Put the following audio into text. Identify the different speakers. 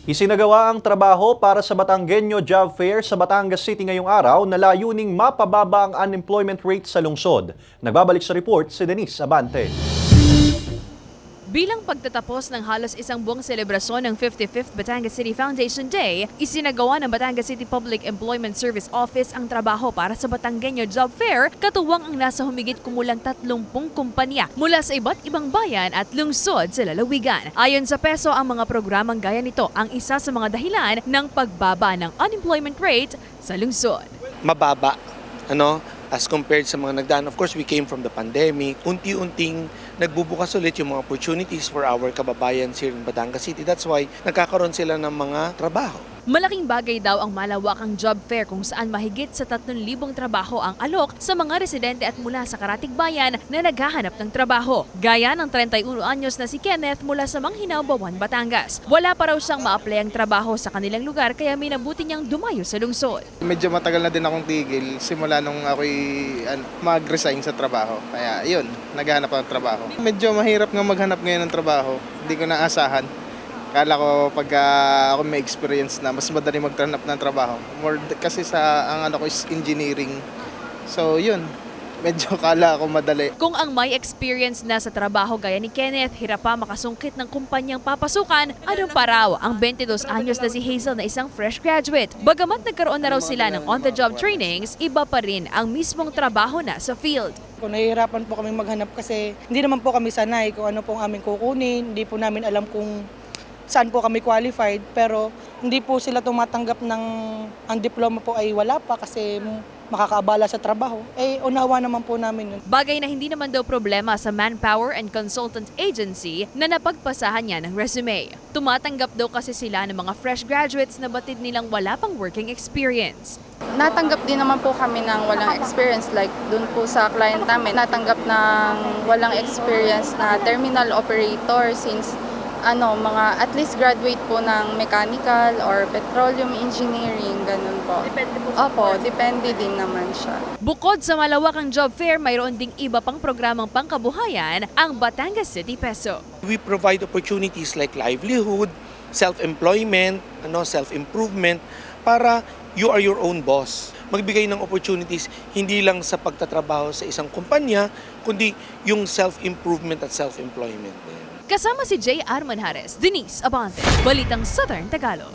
Speaker 1: Isinagawa ang trabaho para sa Batanggenyo Job Fair sa Batangas City ngayong araw na layuning mapababa ang unemployment rate sa lungsod. Nagbabalik sa report si Denise Abante.
Speaker 2: Bilang pagtatapos ng halos isang buwang selebrasyon ng 55th Batangas City Foundation Day, isinagawa ng Batangas City Public Employment Service Office ang trabaho para sa Batanggenyo Job Fair, katuwang ang nasa humigit kumulang 30 kumpanya mula sa iba't ibang bayan at lungsod sa lalawigan. Ayon sa PESO, ang mga programang gaya nito ang isa sa mga dahilan ng pagbaba ng unemployment rate sa lungsod.
Speaker 3: Mababa, as compared sa mga nagdaan. Of course, we came from the pandemic. Unti-unting nagbubukas ulit yung mga opportunities for our kababayan here in Batangas City. That's why nagkakaroon sila ng mga trabaho.
Speaker 2: Malaking bagay daw ang malawakang job fair kung saan mahigit sa 3,000 trabaho ang alok sa mga residente at mula sa karatig bayan na naghahanap ng trabaho. Gaya ng 31 anyos na si Kenneth mula sa Manghinao, Bawan, Batangas. Wala pa raw siyang ma-apply ang trabaho sa kanilang lugar kaya minabuti niyang dumayo sa lungsod.
Speaker 4: Medyo matagal na din akong tigil simula nung ako'y mag-resign sa trabaho. Kaya yun, naghahanap ako ng trabaho. Medyo mahirap nga maghanap ngayon ng trabaho. Hindi ko naasahan. Kala ko pag ako may experience na, mas madali maghanap ng trabaho. More kasi ang ano ko is engineering. So yun, medyo kala ko madali.
Speaker 2: Kung ang may experience na sa trabaho gaya ni Kenneth, hirap pa makasungkit ng kumpanyang papasukan, anong paraw ang 22 anyos na si Hazel na isang fresh graduate. Bagamat nagkaroon na raw sila ng on-the-job trainings, iba pa rin ang mismong trabaho na sa field.
Speaker 5: Kung nahihirapan po kami maghanap kasi hindi naman po kami sanay kung ano pong aming kukunin, hindi po namin alam kung saan po kami qualified, pero hindi po sila tumatanggap ng ang diploma po ay wala pa kasi makakaabala sa trabaho. Unawa naman po namin yun.
Speaker 2: Bagay na hindi naman daw problema sa Manpower and Consultant Agency na napagpasahan niya ng resume. Tumatanggap daw kasi sila ng mga fresh graduates na batid nilang wala pang working experience.
Speaker 6: Natanggap din naman po kami ng walang experience, like dun po sa client namin. Natanggap ng walang experience na terminal operator since mga at least graduate po ng mechanical or petroleum engineering, ganun po. Depende po sa depende din naman siya.
Speaker 2: Bukod sa malawakang job fair, mayroon ding iba pang programang pangkabuhayan ang Batangas City PESO.
Speaker 3: We provide opportunities like livelihood, self-employment, self-improvement, para you are your own boss. Magbigay ng opportunities hindi lang sa pagtatrabaho sa isang kumpanya, kundi yung self-improvement at self-employment din.
Speaker 2: Kasama si J.R. Manjares, Denise Abante, Balitang Southern Tagalog.